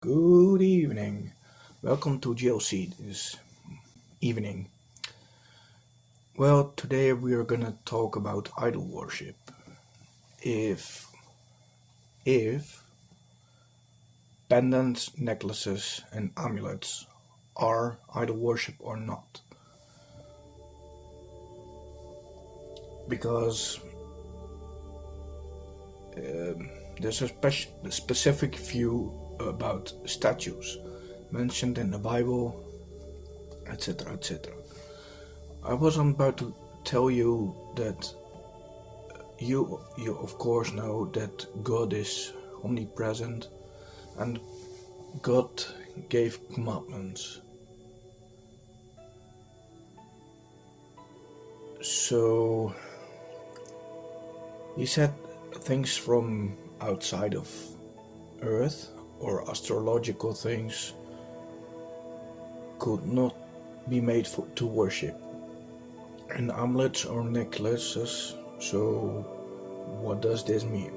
Good evening. Welcome to GLC this evening. Well, today we are gonna talk about idol worship. If pendants, necklaces, and amulets are idol worship or not. Because there's a specific view about statues mentioned in the Bible, etc. etc. I was about to tell you that you of course know that God is omnipresent and God gave commandments. So he said things from outside of Earth or astrological things could not be made to worship. And amulets or necklaces, so what does this mean?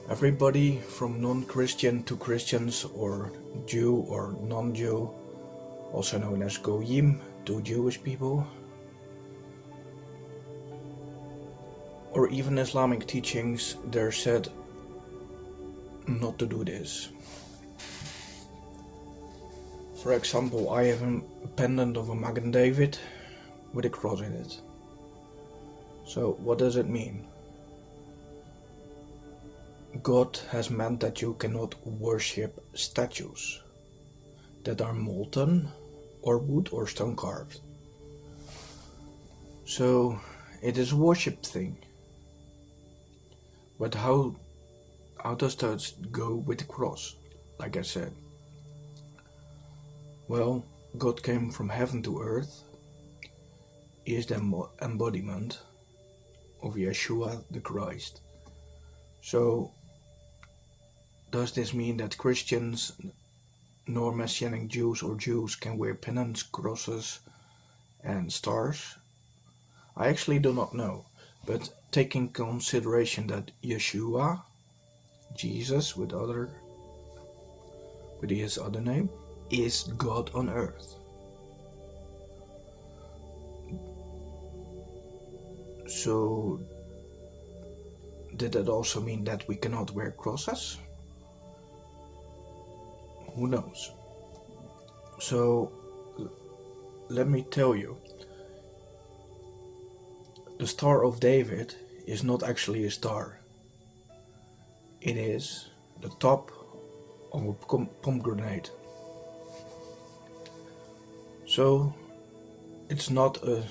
Everybody from non-Christian to Christians or Jew or non-Jew, also known as Goyim to Jewish people, or even Islamic teachings, they're said not to do this. For example, I have a pendant of a Magen David with a cross in it. So what does it mean? God has meant that you cannot worship statues that are molten or wood or stone carved. So it is a worship thing. But how does that go with the cross, like I said? Well, God came from heaven to earth. He is the embodiment of Yeshua the Christ. So does this mean that Christians nor Messianic Jews or Jews can wear pennants, crosses and stars? I actually do not know, but taking consideration that Yeshua, Jesus with his other name, is God on earth. So did that also mean that we cannot wear crosses? Who knows? So let me tell you, the Star of David is not actually a star. It is the top of a pomegranate. So it's not a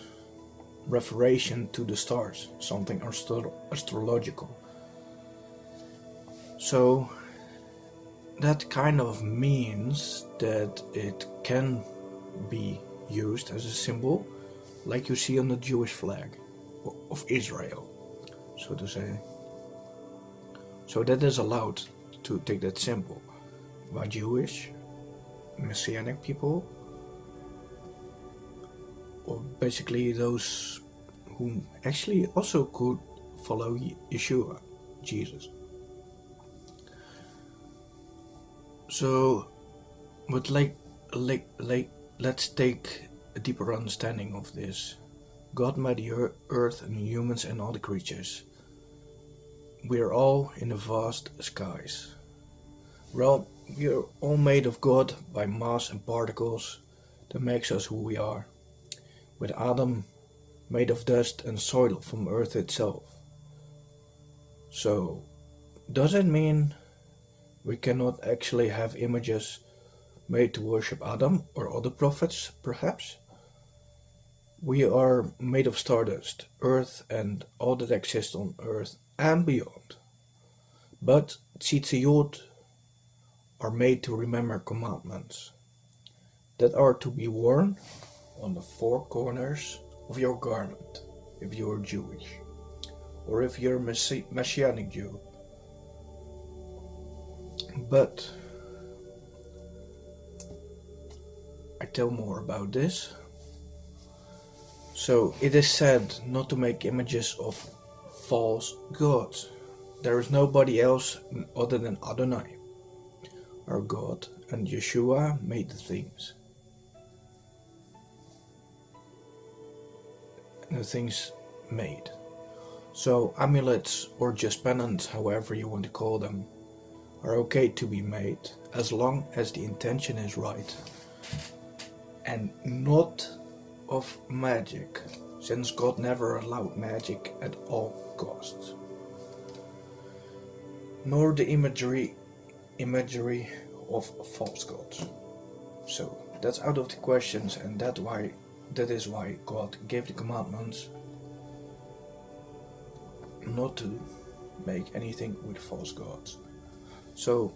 referation to the stars, something astrological. So that kind of means that it can be used as a symbol, like you see on the Jewish flag of Israel, so to say. So that is allowed to take that symbol by Jewish, Messianic people, or basically those who actually also could follow Yeshua, Jesus. So, but let's take a deeper understanding of this. God made the earth and humans and all the creatures. We are all in the vast skies. We are all made of God by mass and particles that makes us who we are. With Adam made of dust and soil from earth itself. So, does it mean we cannot actually have images made to worship Adam or other prophets, perhaps? We are made of stardust, earth and all that exists on earth and beyond. But tzitziot are made to remember commandments that are to be worn on the four corners of your garment, if you are Jewish, or if you're a Messianic Jew. But I tell more about this. So it is said not to make images of false gods. There is nobody else other than Adonai. are God, and Yeshua made the things. The things made. So amulets, or just pennants, however you want to call them, are okay to be made as long as the intention is right and not of magic, since God never allowed magic at all costs, nor the imagery of false gods. So that's out of the questions, and that is why God gave the commandments not to make anything with false gods. So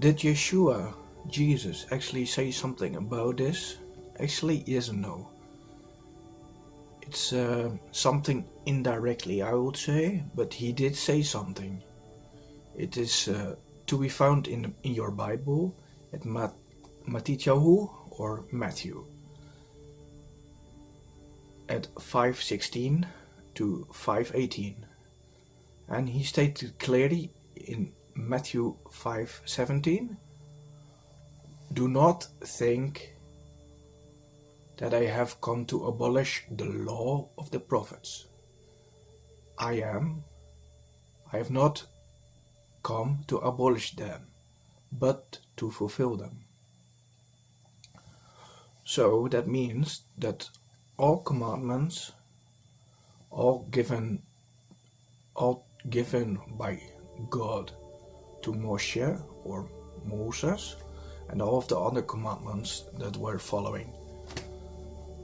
did Yeshua, Jesus, actually say something about this? Actually, yes and no. It's something indirectly, I would say, but he did say something. It is to be found in your Bible at Matityahu or Matthew at 5:16 to 5:18, and he stated clearly in Matthew 5:17, "Do not think that I have come to abolish the law of the prophets. I have not come to abolish them, but to fulfill them." So that means that all commandments, all given by God to Moshe or Moses, and all of the other commandments that we're following.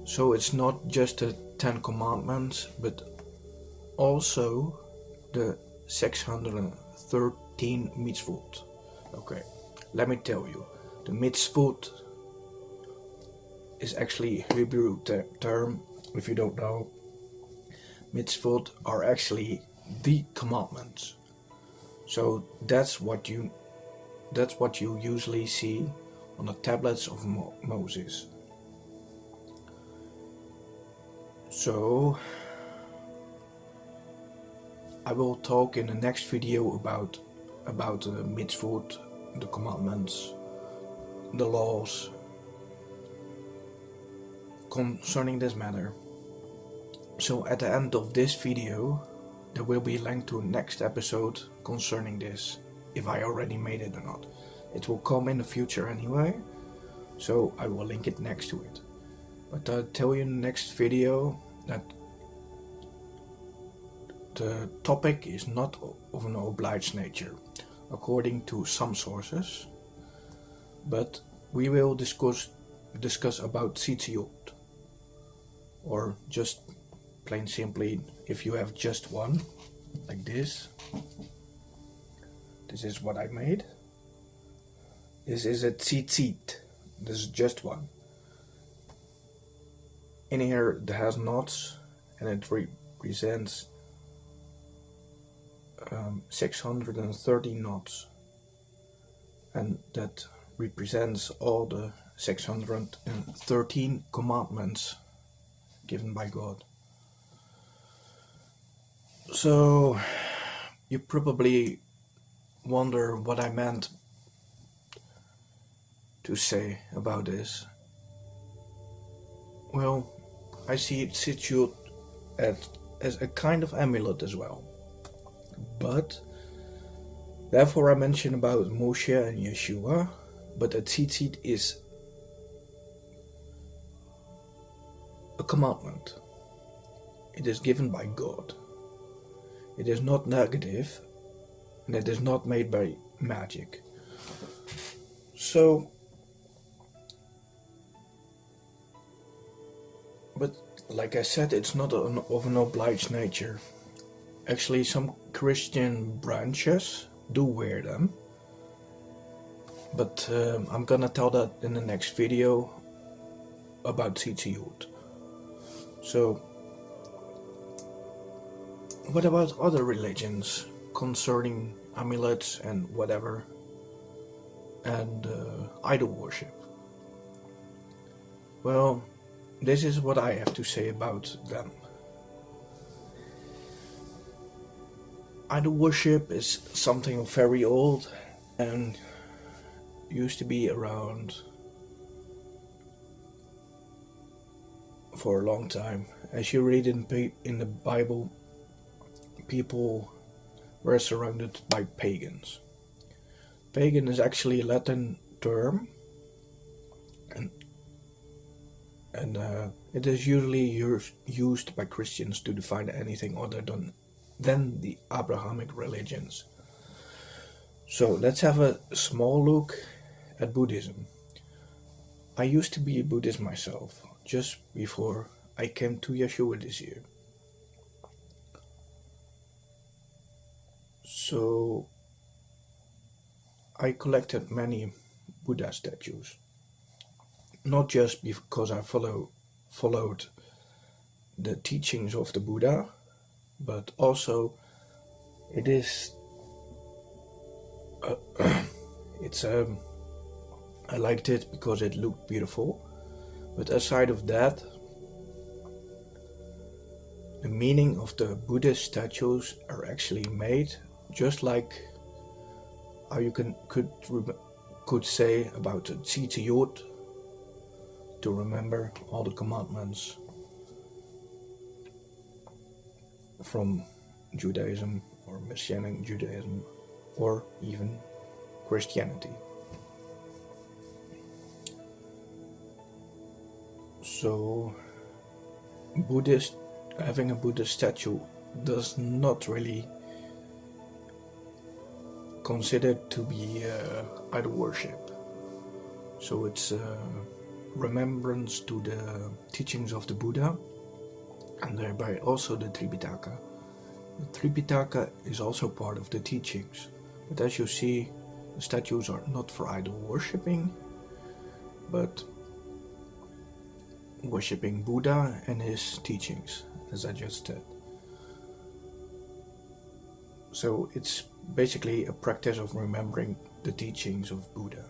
So it's not just the 10 commandments, but also the 613 mitzvot. Okay, let me tell you, the mitzvot is actually a Hebrew term. If you don't know, mitzvot are actually the commandments. So that's what you usually see on the tablets of Moses. So I will talk in the next video about the mitzvot, the commandments, the laws concerning this matter. So at the end of this video there will be a link to a next episode concerning this, if I already made it or not. It will come in the future anyway, so I will link it next to it. But I'll tell you in the next video that the topic is not of an obliged nature, according to some sources, but we will discuss about tzitziot, or just plain simply, if you have just one, like this. This is what I made. This is a tzitzit. This is just one. In here it has knots, and it represents 630 knots, and that represents all the 613 commandments given by God. So you probably wonder what I meant to say about this. Well, I see it tzitziot as a kind of amulet as well. But therefore I mentioned about Moshe and Yeshua, but a tzitzit is a commandment. It is given by God. It is not negative, and it is not made by magic. So, but like I said, it's not of an obliged nature. Actually, some Christian branches do wear them, but I'm gonna tell that in the next video about tzitziot. So, what about other religions concerning amulets and whatever, and idol worship? Well, this is what I have to say about them. Idol worship is something very old, and used to be around for a long time. As you read in the Bible, people were surrounded by pagans. Pagan is actually a Latin term, and it is usually used by Christians to define anything other than the Abrahamic religions. So let's have a small look at Buddhism. I used to be a Buddhist myself, just before I came to Yeshua this year. So I collected many Buddha statues, not just because I followed the teachings of the Buddha, but also it is I liked it because it looked beautiful. But aside of that, the meaning of the Buddhist statues are actually made just like how you could say about the tzitziot, to remember all the commandments from Judaism or Messianic Judaism or even Christianity. So having a Buddhist statue does not really considered to be idol worship. So it's a remembrance to the teachings of the Buddha, and thereby also the Tripitaka. The Tripitaka is also part of the teachings, but as you see, the statues are not for idol worshipping, but worshipping Buddha and his teachings, as I just said. So it's basically a practice of remembering the teachings of Buddha.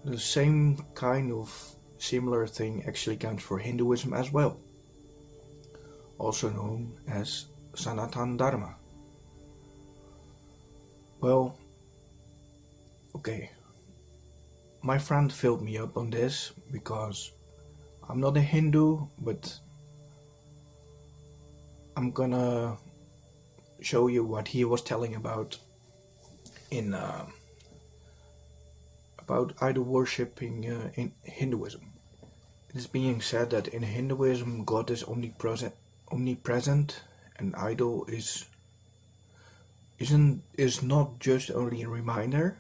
The same kind of similar thing actually counts for Hinduism as well, also known as Sanatana Dharma. Well, okay, my friend filled me up on this because I'm not a Hindu, but I'm gonna show you what he was telling about about idol worshipping in Hinduism. It is being said that in Hinduism God is omnipresent, and idol is not just only a reminder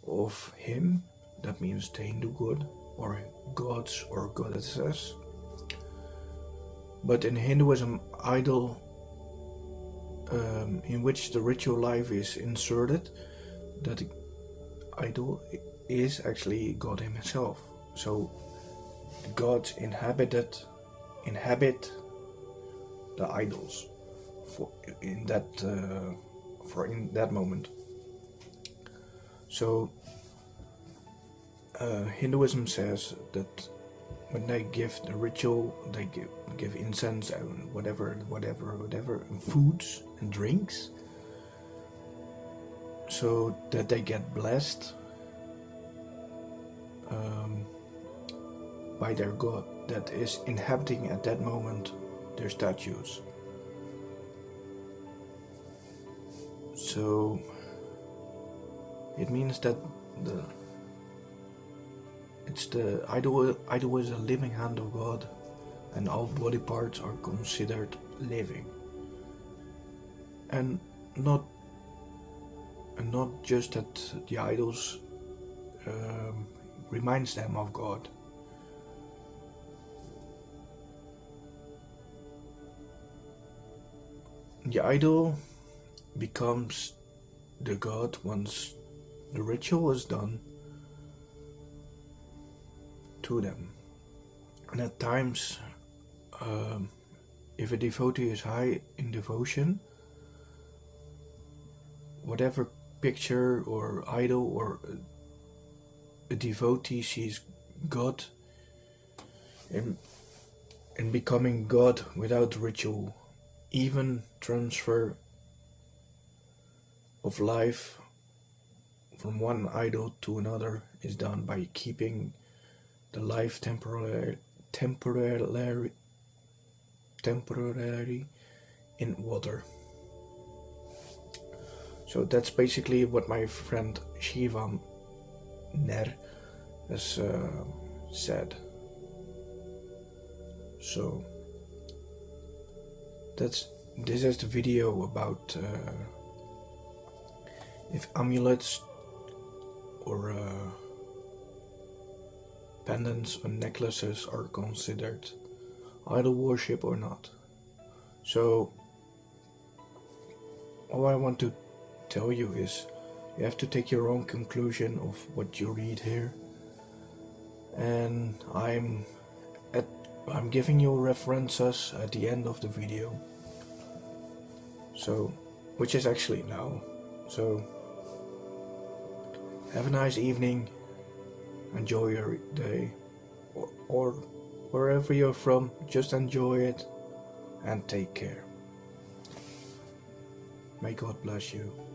of him, that means the Hindu god or gods or goddesses, but in Hinduism idol in which the ritual life is inserted, that idol is actually God himself. So the gods inhabit the idols in that moment. So Hinduism says that when they give the ritual, they give incense and whatever, and foods and drinks, so that they get blessed by their god that is inhabiting at that moment their statues. So it means that the idol is a living hand of God, and all body parts are considered living, and not just that the idols reminds them of God. The idol becomes the God once the ritual is done to them. And at times, if a devotee is high in devotion, whatever picture or idol or a devotee sees God in becoming God without ritual, even transfer of life from one idol to another is done by keeping the life temporarily in water. So that's basically what my friend Shiva Ner has said. So this is the video about if amulets or pendants or necklaces are considered idol worship or not. So all I want to tell you is you have to take your own conclusion of what you read here, and I'm giving you references at the end of the video, so which is actually now. So have a nice evening, enjoy your day, or wherever you're from, just enjoy it and take care. May God bless you.